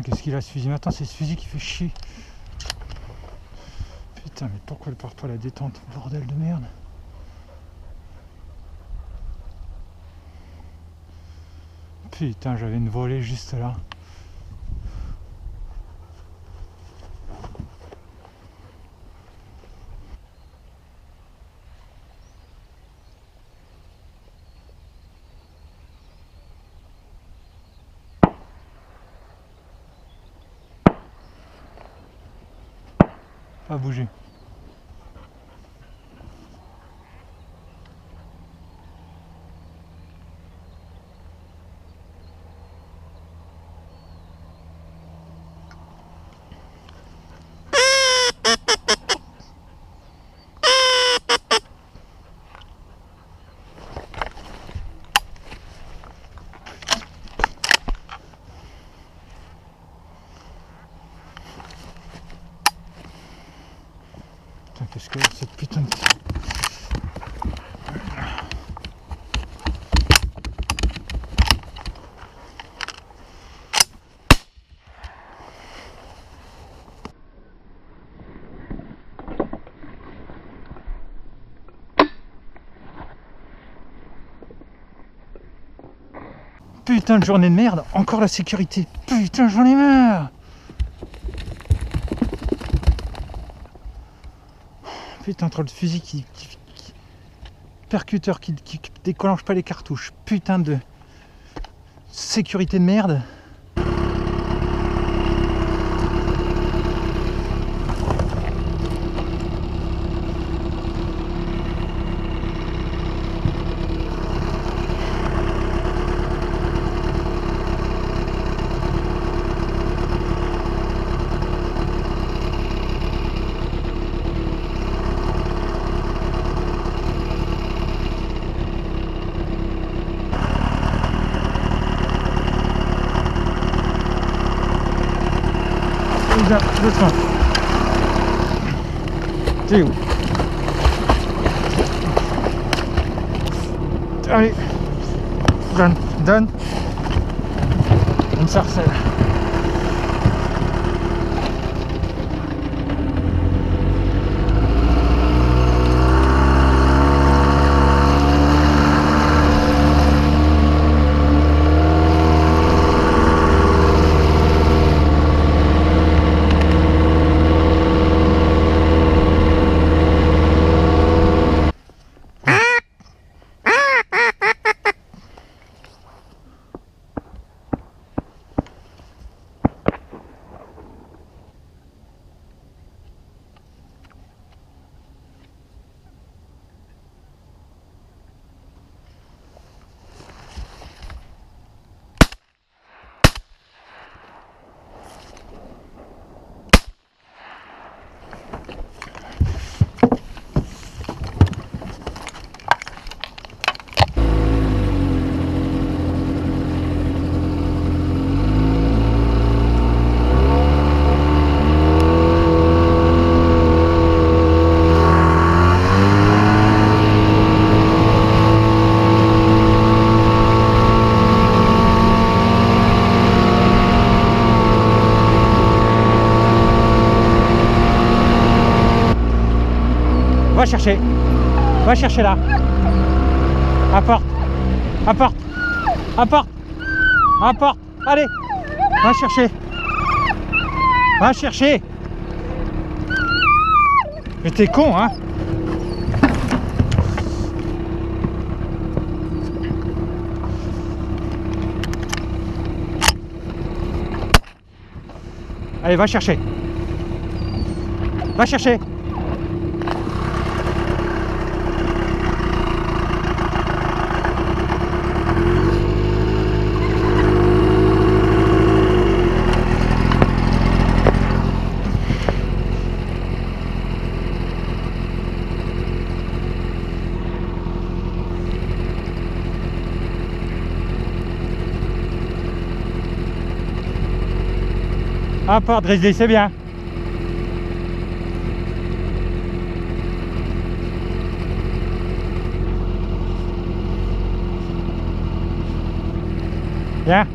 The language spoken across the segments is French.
qu'est-ce qu'il a ce fusil? Mais attends, c'est ce fusil qui fait chier. Putain, mais pourquoi elle part pas la détente? Bordel de merde. Putain, j'avais une volée juste là. Pas bouger. Putain, qu'est-ce que cette putain de... Putain de journée de merde, encore la sécurité. Putain, j'en ai marre. Putain, entre le fusil percuteur qui déclenche pas les cartouches. Putain de sécurité de merde. Doucement. T'es où? Allez, donne une sarcelle. Va chercher là. Apporte. Allez, va chercher. Mais t'es con, hein? Allez, va chercher. Apporte, Grizzly, c'est bien. Bien.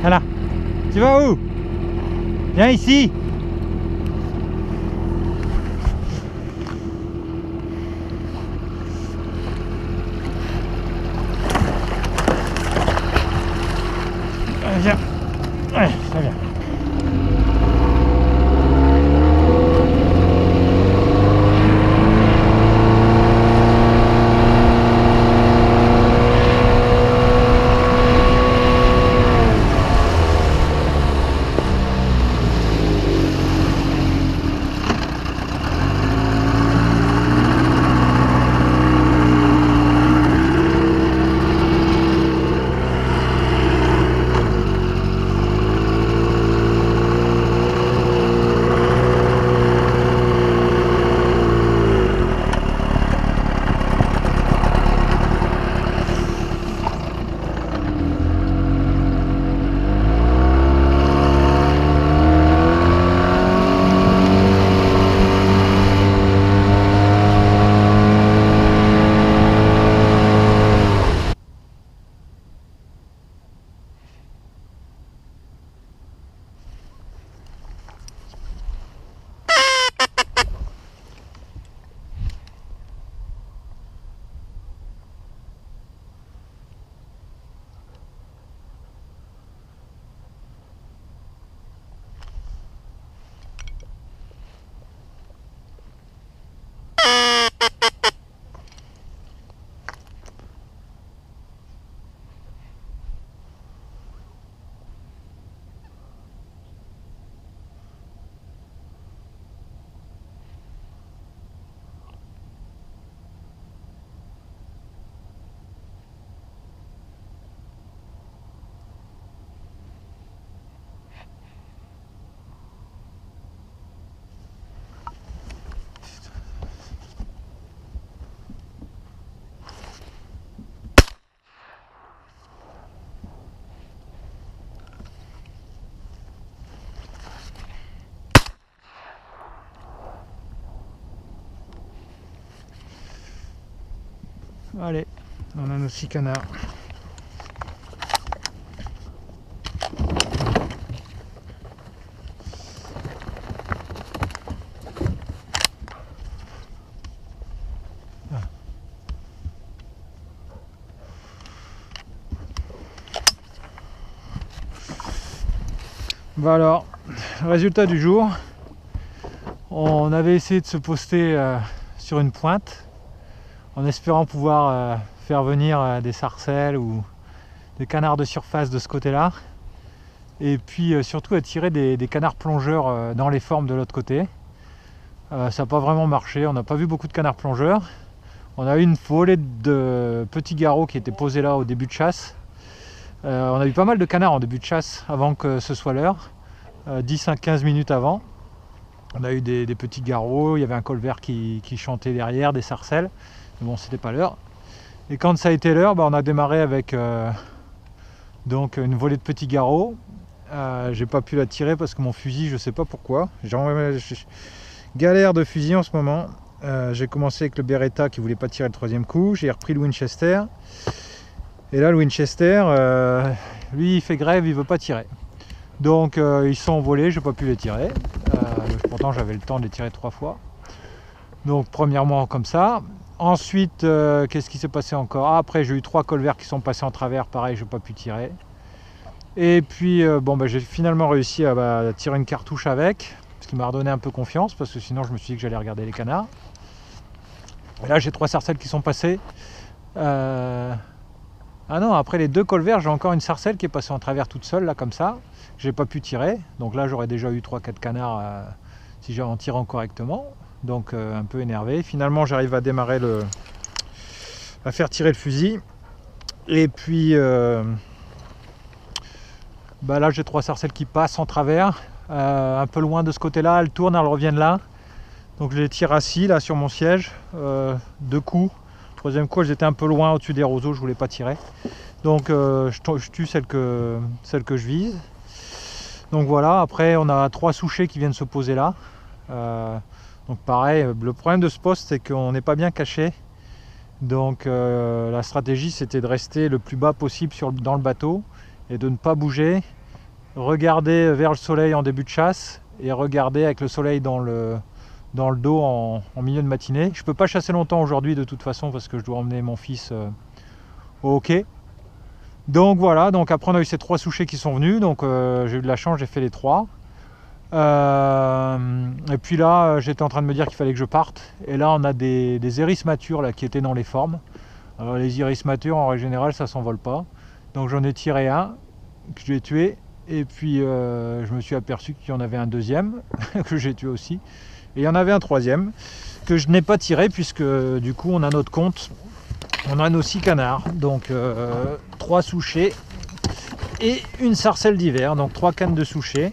Voilà. Tu vas où? Viens ici. Viens. Ouais, très bien. Allez, on a nos 6 canards. Bah alors, résultat du jour, on avait essayé de se poster sur une pointe en espérant pouvoir faire venir des sarcelles ou des canards de surface de ce côté là, et puis surtout attirer des canards plongeurs dans les formes de l'autre côté. Ça n'a pas vraiment marché, on n'a pas vu beaucoup de canards plongeurs. On a eu une volée de petits garrots qui étaient posés là au début de chasse. On a eu pas mal de canards en début de chasse avant que ce soit l'heure, 10 à 15 minutes avant. On a eu des petits garrots, il y avait un colvert qui chantait derrière, des sarcelles, mais bon, c'était pas l'heure. Et quand ça a été l'heure, on a démarré avec donc une volée de petits garrots. J'ai pas pu la tirer parce que mon fusil, je sais pas pourquoi, galère de fusil en ce moment. J'ai commencé avec le Beretta qui voulait pas tirer le troisième coup, j'ai repris le Winchester. Et là, le Winchester, lui, il fait grève, il veut pas tirer. Donc, ils sont envolés, j'ai pas pu les tirer. Pourtant, j'avais le temps de les tirer 3 fois. Donc, premièrement, comme ça. Ensuite, qu'est-ce qui s'est passé encore? Après, j'ai eu 3 colverts qui sont passés en travers, pareil, j'ai pas pu tirer. Et puis, j'ai finalement réussi à tirer une cartouche avec, ce qui m'a redonné un peu confiance, parce que sinon, je me suis dit que j'allais regarder les canards. Et là, j'ai 3 sarcelles qui sont passées. Ah non, après les 2 colverts, j'ai encore une sarcelle qui est passée en travers toute seule, là, comme ça. J'ai pas pu tirer. Donc là, j'aurais déjà eu 3-4 canards si j'avais en tirant correctement. Donc un peu énervé. Finalement, j'arrive à démarrer à faire tirer le fusil. Et puis là, j'ai 3 sarcelles qui passent en travers. Un peu loin de ce côté-là, elles tournent, elles reviennent là. Donc je les tire assis, là, sur mon siège. 2 coups. Troisième coup, elles étaient un peu loin au-dessus des roseaux, je voulais pas tirer. Donc je tue celle que je vise. Donc voilà, après on a 3 souchets qui viennent se poser là. Donc pareil, le problème de ce poste, c'est qu'on n'est pas bien caché. Donc la stratégie, c'était de rester le plus bas possible dans le bateau et de ne pas bouger regarder vers le soleil en début de chasse et regarder avec le soleil dans le dos en milieu de matinée. Je peux pas chasser longtemps aujourd'hui de toute façon parce que je dois emmener mon fils au hockey. Donc voilà, donc après on a eu ces 3 souchets qui sont venus, donc j'ai eu de la chance, j'ai fait les 3. Et puis là j'étais en train de me dire qu'il fallait que je parte, et là on a des iris matures là, qui étaient dans les formes. Alors les iris matures en règle générale ça s'envole pas, donc j'en ai tiré un que j'ai tué, et puis je me suis aperçu qu'il y en avait un deuxième que j'ai tué aussi, et il y en avait un troisième que je n'ai pas tiré puisque du coup on a notre compte, on a nos 6 canards, donc 3 souchets et une sarcelle d'hiver, donc 3 cannes de souchets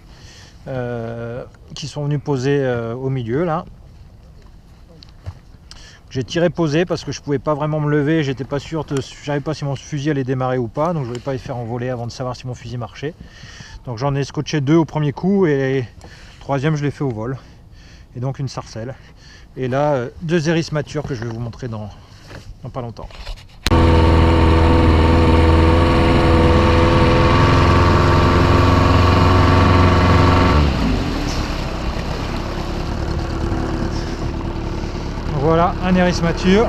qui sont venus poser au milieu là. J'ai tiré poser parce que je pouvais pas vraiment me lever, j'étais pas sûr, je savais pas si mon fusil allait démarrer ou pas, donc je voulais pas les faire envoler avant de savoir si mon fusil marchait. Donc j'en ai scotché 2 au premier coup, et le troisième je l'ai fait au vol, et donc une sarcelle. Et là 2 iris matures que je vais vous montrer dans pas longtemps. Voilà un iris mature.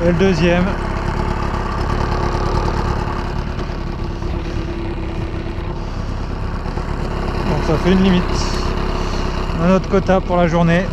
Et le deuxième. Donc ça fait une limite. Un autre quota pour la journée.